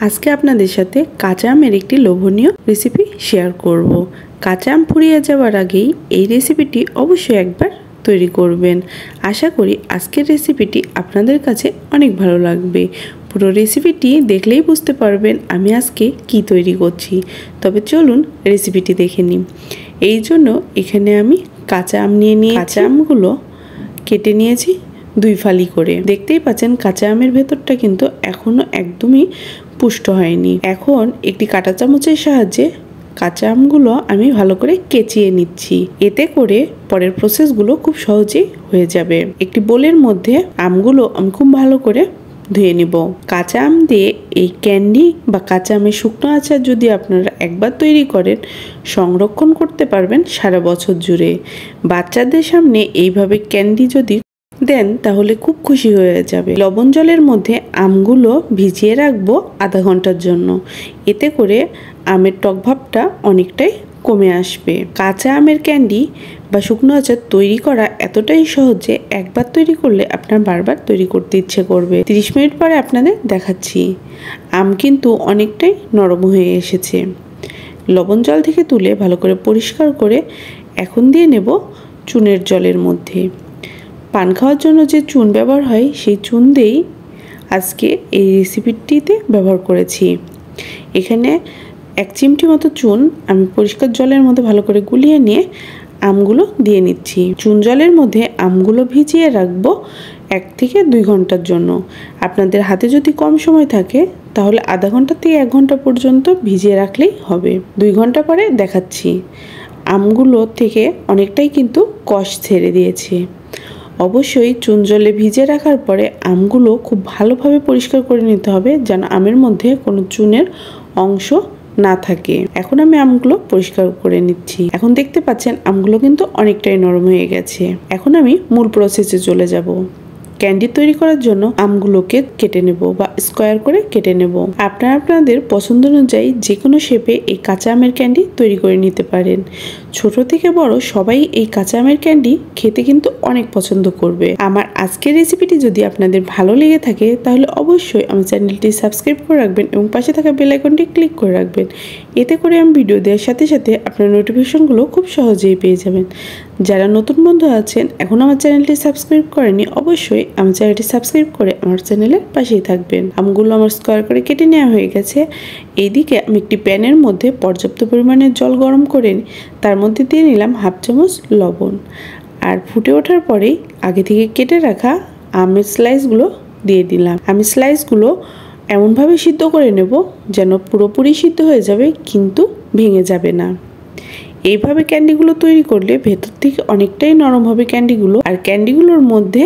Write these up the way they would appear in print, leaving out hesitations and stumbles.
আজকে আপনাদের সাথে কাঁচা আমের একটি লোভনীয় রেসিপি শেয়ার করব। কাঁচা আম ফুরিয়ে যাওয়ার আগেই এই রেসিপিটি অবশ্যই একবার তৈরি করবেন। আশা করি আজকের রেসিপিটি আপনাদের কাছে অনেক ভালো লাগবে। পুরো রেসিপিটি দেখলেই বুঝতে পারবেন আমি আজকে কি তৈরি করছি। তবে চলুন রেসিপিটি দেখে নিই। এই জন্য এখানে আমি কাঁচা আম নিয়ে কাঁচা আমগুলো কেটে নিয়েছি 2 ফালি করে। দেখতেই পাচ্ছেন কাঁচা আমের ভেতরটা কিন্তু এখনো একদমই পুষ্ট হয়নি। এখন একটি কাঁটা চামচের সাহায্যে কাঁচা আমগুলো আমি ভালো করে কেচিয়ে নিচ্ছি। এতে করে পরের প্রসেসগুলো খুব সহজেই হয়ে যাবে। একটি বোলের মধ্যে আমগুলো আমি খুব ভালো করে ধুয়ে নিব। কাঁচা আম দিয়ে এই ক্যান্ডি বা কাঁচা আমের শুকনো আচার যদি আপনারা একবার তৈরি করেন, সংরক্ষণ করতে পারবেন সারা বছর জুড়ে। বাচ্চাদের সামনে এইভাবে ক্যান্ডি যদি দেন তাহলে খুব খুশি হয়ে যাবে। লবণ জলের মধ্যে আমগুলো ভিজিয়ে রাখবো আধা ঘন্টার জন্য। এতে করে আমের টক ভাবটা অনেকটাই কমে আসবে। কাঁচা আমের ক্যান্ডি বা শুকনো আচার তৈরি করা এতটাই সহজ যে একবার তৈরি করলে আপনার বারবার তৈরি করতে ইচ্ছে করবে। 30 মিনিট পরে আপনাদের দেখাচ্ছি। আম কিন্তু অনেকটাই নরম হয়ে এসেছে। লবণ জল থেকে তুলে ভালো করে পরিষ্কার করে এখন দিয়ে নেব চুনের জলের মধ্যে। পান খাওয়ার জন্য যে চুন ব্যবহার হয় সেই চুন দিয়েই আজকে এই রেসিপিটিতে ব্যবহার করেছি। এখানে 1 চিমটি মতো চুন আমি পরিষ্কার জলের মধ্যে ভালো করে গুলিয়ে নিয়ে আমগুলো দিয়ে নিচ্ছি। চুন জলের মধ্যে আমগুলো ভিজিয়ে রাখবো 1 থেকে 2 ঘন্টার জন্য। আপনাদের হাতে যদি কম সময় থাকে তাহলে আধা ঘন্টা থেকে 1 ঘন্টা পর্যন্ত ভিজিয়ে রাখলেই হবে। 2 ঘন্টা পরে দেখাচ্ছি। আমগুলো থেকে অনেকটাই কিন্তু কষ ছেড়ে দিয়েছে। অবশ্যই চুন জলে ভিজে রাখার পরে আমগুলো খুব ভালোভাবে পরিষ্কার করে নিতে হবে যেন আমের মধ্যে কোনো চুনের অংশ না থাকে। এখন আমি আমগুলো পরিষ্কার করে নিচ্ছি। এখন দেখতে পাচ্ছেন আমগুলো কিন্তু অনেকটাই নরম হয়ে গেছে। এখন আমি মূল প্রসেসে চলে যাব। ক্যান্ডি তৈরি করার জন্য আমগুলোকে কেটে নেব বা স্কোয়ার করে কেটে নেব। আপনারা আপনাদের পছন্দ অনুযায়ী যে কোনো শেপে এই কাঁচা আমের ক্যান্ডি তৈরি করে নিতে পারেন। ছোট থেকে বড় সবাই এই কাঁচা আমের ক্যান্ডি খেতে কিন্তু অনেক পছন্দ করবে। আমার আজকের রেসিপিটি যদি আপনাদের ভালো লেগে থাকে তাহলে অবশ্যই আমার চ্যানেলটি সাবস্ক্রাইব করে রাখবেন এবং পাশে থাকা বেল আইকনটি ক্লিক করে রাখবেন। এতে করে আমি ভিডিও দেওয়ার সাথে সাথে আপনার নোটিফিকেশনগুলো খুব সহজেই পেয়ে যাবেন। যারা নতুন বন্ধু আছেন এখন আমার চ্যানেলটি সাবস্ক্রাইব করেনি, অবশ্যই আমার চ্যানেলটি সাবস্ক্রাইব করে আমার চ্যানেলের পাশেই থাকবেন। আমগুলো আমার স্কোয়ার করে কেটে নেওয়া হয়ে গেছে। এইদিকে আমি একটি প্যানের মধ্যে পর্যাপ্ত পরিমাণে জল গরম করে তার মধ্যে দিয়ে নিলাম 1/2 চামচ লবণ। আর ফুটে ওঠার পরেই আগে থেকে কেটে রাখা আমের স্লাইসগুলো দিয়ে দিলাম। আমি স্লাইসগুলো এমনভাবে সিদ্ধ করে নেব যেন পুরোপুরি সিদ্ধ হয়ে যাবে কিন্তু ভেঙে যাবে না। এইভাবে ক্যান্ডিগুলো তৈরি করলে ভেতর থেকে অনেকটাই নরম হবে ক্যান্ডিগুলো, আর ক্যান্ডিগুলোর মধ্যে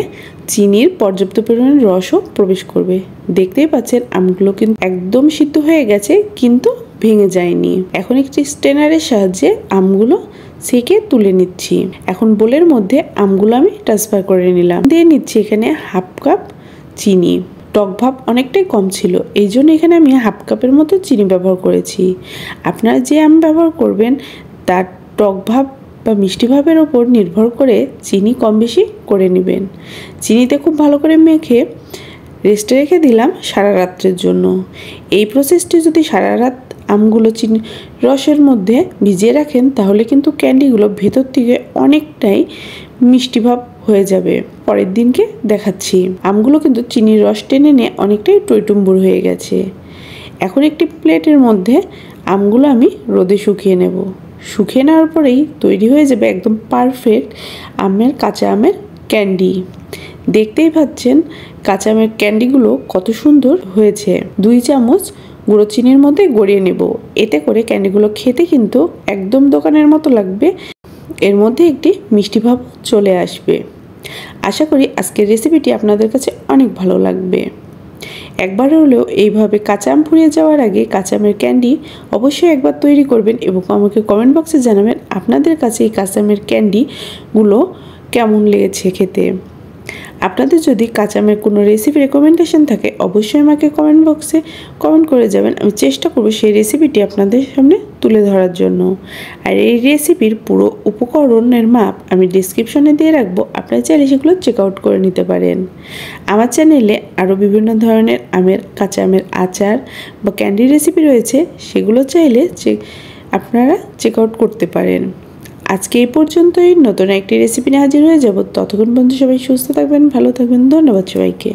চিনির পর্যাপ্ত পরিমাণে রসও প্রবেশ করবে। দেখতেই পাচ্ছেন আমগুলো কিন্তু একদম সিদ্ধ হয়ে গেছে কিন্তু ভেঙে যায়নি। এখন একটি স্ট্রেনারের সাহায্যে আমগুলো ছেঁকে তুলে নিচ্ছি। এখন বোলের মধ্যে আমগুলো আমি ট্রান্সফার করে নিলাম। দিয়ে নিচ্ছি এখানে 1/2 কাপ চিনি। টক ভাব অনেকটাই কম ছিল, এই জন্য এখানে আমি 1/2 কাপের মতো চিনি ব্যবহার করেছি। আপনারা যে আম ব্যবহার করবেন তার টক ভাব বা মিষ্টি ভাবের ওপর নির্ভর করে চিনি কম বেশি করে নেবেন। চিনিতে খুব ভালো করে মেখে রেস্টে রেখে দিলাম সারা রাত্রের জন্য। এই প্রসেসটি যদি সারা রাত আমগুলো চিনি রসের মধ্যে ভিজিয়ে রাখেন তাহলে কিন্তু ক্যান্ডিগুলো ভেতর থেকে অনেকটাই মিষ্টি ভাব হয়ে যাবে। পরের দিনকে দেখাচ্ছি। আমগুলো কিন্তু চিনির রস টেনে নিয়ে অনেকটাই টইটুম্বুর হয়ে গেছে। এখন একটি প্লেটের মধ্যে আমগুলো আমি রোদে শুকিয়ে নেব। শুকিয়ে নেওয়ার পরেই তৈরি হয়ে যাবে একদম পারফেক্ট কাঁচা আমের ক্যান্ডি। দেখতেই পাচ্ছেন কাঁচা আমের ক্যান্ডিগুলো কত সুন্দর হয়েছে। 2 চামচ গুঁড়ো চিনির মধ্যে গড়িয়ে নেব। এতে করে ক্যান্ডিগুলো খেতে কিন্তু একদম দোকানের মতো লাগবে। এর মধ্যে একটি মিষ্টি ভাব চলে আসবে। আশা করি আজকের রেসিপিটি আপনাদের কাছে অনেক ভালো লাগবে। একবার হলেও এইভাবে কাঁচা আম ফুরিয়ে যাওয়ার আগে কাঁচা আমের ক্যান্ডি অবশ্যই একবার তৈরি করবেন এবং আমাকে কমেন্ট বক্সে জানাবেন আপনাদের কাছে এই কাঁচা আমের ক্যান্ডিগুলো কেমন লেগেছে খেতে। আপনাদের যদি কাঁচা আমের কোনো রেসিপি রেকমেন্ডেশন থাকে অবশ্যই আমাকে কমেন্ট বক্সে কমেন্ট করে যাবেন। আমি চেষ্টা করব সেই রেসিপিটি আপনাদের সামনে তুলে ধরার জন্য। আর এই রেসিপির পুরো উপকরণের মাপ আমি ডিসক্রিপশনে দিয়ে রাখবো, আপনারা চাইলে সেগুলো চেক আউট করে নিতে পারেন। আমার চ্যানেলে আরও বিভিন্ন ধরনের কাঁচা আমের আচার বা ক্যান্ডি রেসিপি রয়েছে, সেগুলো চাইলে আপনারা চেক আউট করতে পারেন। আজকে এই পর্যন্তই, নতুন একটি রেসিপি নিয়ে হাজির হয়ে যাব। ততক্ষণ পর্যন্ত সবাই সুস্থ থাকবেন, ভালো থাকবেন। ধন্যবাদ সবাইকে।